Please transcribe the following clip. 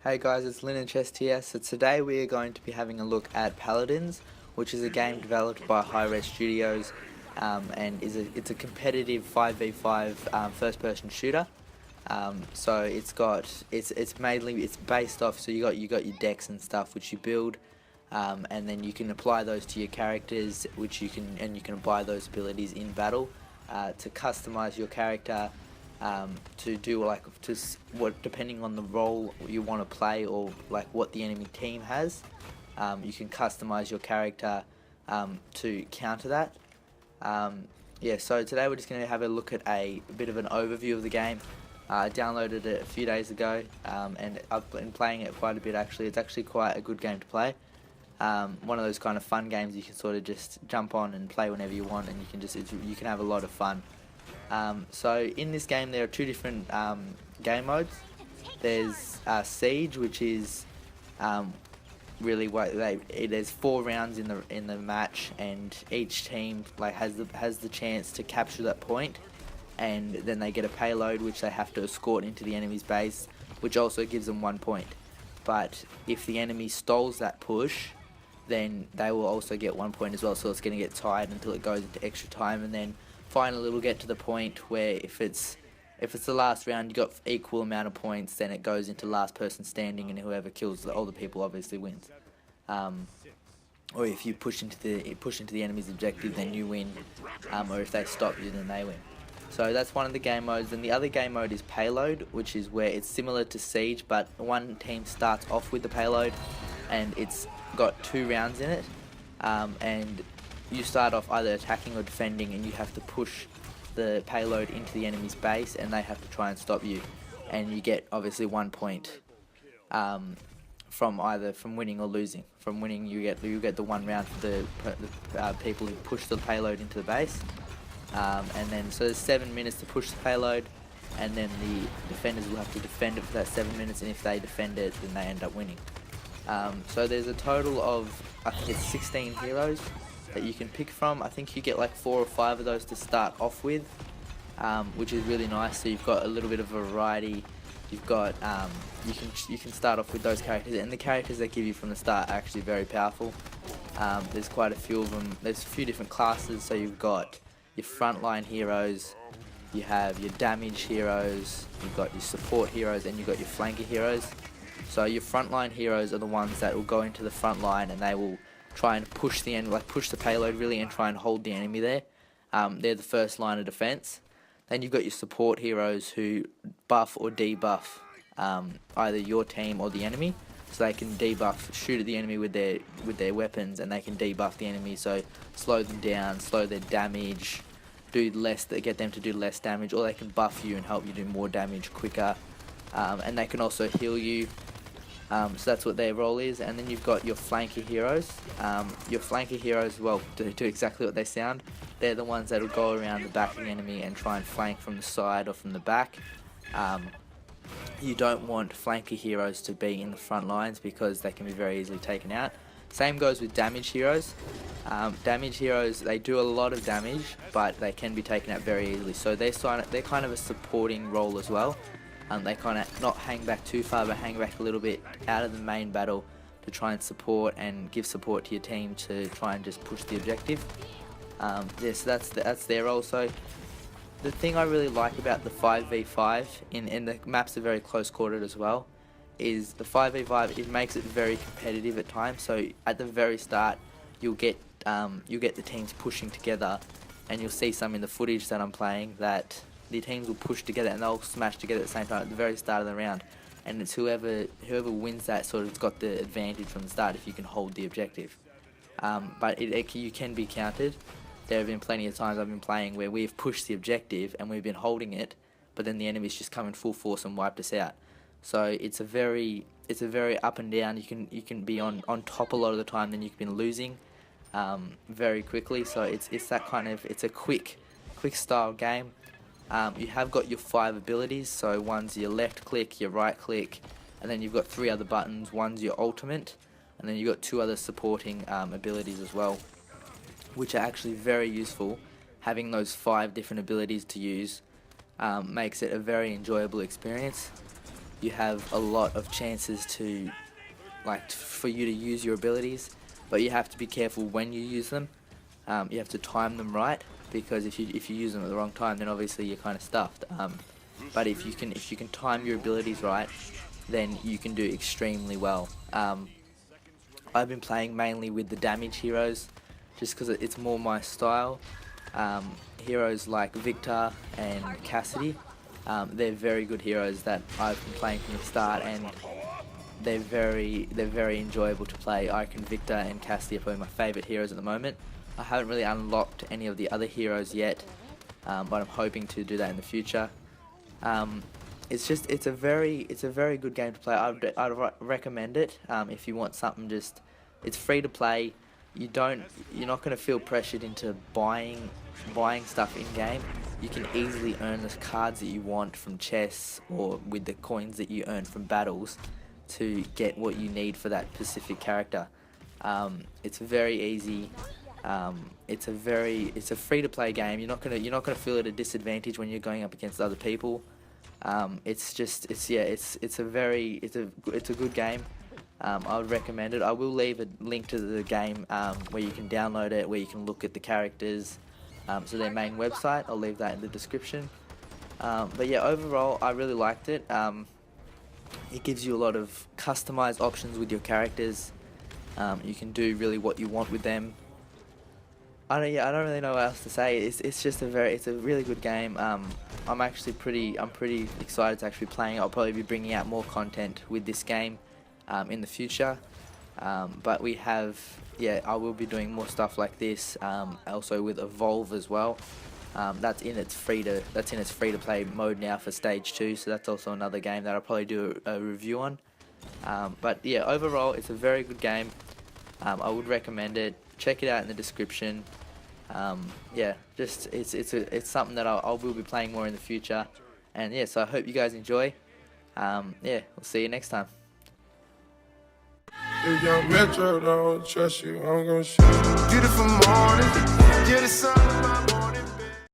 Hey guys, it's Lynn and Chest here. So today we are going to be having a look at Paladins, which is a game developed by REZ Studios, and it's a competitive 5v5 first-person shooter. So it's based off. So you got your decks and stuff which you build, and then you can apply those to your characters, you can apply those abilities in battle to customize your character. To do depending on the role you want to play or like what the enemy team has, you can customize your character to counter that. Yeah, so today we're just going to have a look at a bit of an overview of the game. I downloaded it a few days ago, and I've been playing it quite a bit actually. It's actually quite a good game to play. One of those kind of fun games you can sort of just jump on and play whenever you want, and you can have a lot of fun. So in this game there are two different game modes. There's Siege, which is really there's 4 rounds in the match, and each team has the chance to capture that point, and then they get a payload which they have to escort into the enemy's base, which also gives them 1 point. But if the enemy stalls that push, then they will also get 1 point as well. So it's going to get tied until it goes into extra time, and then finally it'll get to the point where if it's the last round, you got equal amount of points, then it goes into last person standing, and whoever kills all the people obviously wins. Or if you push into the enemy's objective, then you win. Or if they stop you, then they win. So that's one of the game modes. And the other game mode is Payload, which is where it's similar to Siege, but one team starts off with the payload, and it's got 2 rounds in it, and you start off either attacking or defending, and you have to push the payload into the enemy's base, and they have to try and stop you, and you get obviously 1 point from winning or losing. From winning, you get the 1 round for the people who push the payload into the base, and then so there's 7 minutes to push the payload, and then the defenders will have to defend it for that 7 minutes, and if they defend it, then they end up winning. So there's a total of, I think it's 16 heroes that you can pick from. I think you get like 4 or 5 of those to start off with, which is really nice. So you've got a little bit of variety. You've got you can start off with those characters, and the characters they give you from the start are actually very powerful. There's quite a few of them. There's a few different classes. So you've got your frontline heroes, you have your damage heroes, you've got your support heroes, and you've got your flanker heroes. So your frontline heroes are the ones that will go into the front line, and they will try and push the payload really, and try and hold the enemy there. They're the first line of defense. Then you've got your support heroes who buff or debuff either your team or the enemy. So they can debuff, shoot at the enemy with their weapons, and they can debuff the enemy. So slow them down, slow their damage, get them to do less damage, or they can buff you and help you do more damage quicker. And they can also heal you. So that's what their role is. And then you've got your flanker heroes. Your flanker heroes, well, do exactly what they sound. They're the ones that will go around the back of the enemy and try and flank from the side or from the back. You don't want flanker heroes to be in the front lines because they can be very easily taken out. Same goes with damage heroes. Damage heroes, they do a lot of damage, but they can be taken out very easily. So they're kind of a supporting role as well. They kind of not hang back too far, but hang back a little bit out of the main battle to try and support and give support to your team to try and just push the objective. Yes, that's their role. So the thing I really like about the 5v5, and the maps are very close quartered as well, is the 5v5. It makes it very competitive at times. So at the very start, you'll get the teams pushing together, and you'll see some in the footage that I'm playing that the teams will push together and they'll smash together at the same time at the very start of the round, and it's whoever wins that sort of got the advantage from the start if you can hold the objective. But you can be countered. There have been plenty of times I've been playing where we've pushed the objective and we've been holding it, but then the enemy's just come in full force and wiped us out. So it's a very up and down. You can be on top a lot of the time, then you can be losing very quickly. So it's a quick style game. You have got your 5 abilities, so one's your left click, your right click, and then you've got 3 other buttons. One's your ultimate, and then you've got 2 other supporting abilities as well, which are actually very useful. Having those 5 different abilities to use makes it a very enjoyable experience. you have a lot of chances to, like, for you to use your abilities, but you have to be careful when you use them. You have to time them right, because if you use them at the wrong time, then obviously you're kind of stuffed. But if you can time your abilities right, then you can do extremely well. I've been playing mainly with the damage heroes, just because it's more my style. Heroes like Victor and Cassidy, they're very good heroes that I've been playing from the start, and they're very enjoyable to play. I reckon Victor and Cassidy are probably my favourite heroes at the moment. I haven't really unlocked any of the other heroes yet, but I'm hoping to do that in the future. It's a very good game to play. I'd recommend it if you want something. It's free to play. You're not going to feel pressured into buying stuff in game. You can easily earn the cards that you want from chests or with the coins that you earn from battles to get what you need for that specific character. It's very easy. It's a free to play game. You're not gonna feel at a disadvantage when you're going up against other people. It's a good game. I would recommend it. I will leave a link to the game where you can download it, where you can look at the characters, so their main website. I'll leave that in the description. But yeah, overall I really liked it. It gives you a lot of customized options with your characters. You can do really what you want with them. I don't really know what else to say. It's a really good game. I'm pretty excited to actually playing it. I'll probably be bringing out more content with this game in the future. But I will be doing more stuff like this. Also with Evolve as well. That's in its free to play mode now for stage 2. So that's also another game that I'll probably do a review on. But yeah, overall it's a very good game. I would recommend it. Check it out in the description. Yeah, it's something that I will be playing more in the future. And yeah, so I hope you guys enjoy. Yeah, we'll see you next time. If young Metro don't trust you, I'm gonna shoot. Beautiful morning, you're the sun of my morning.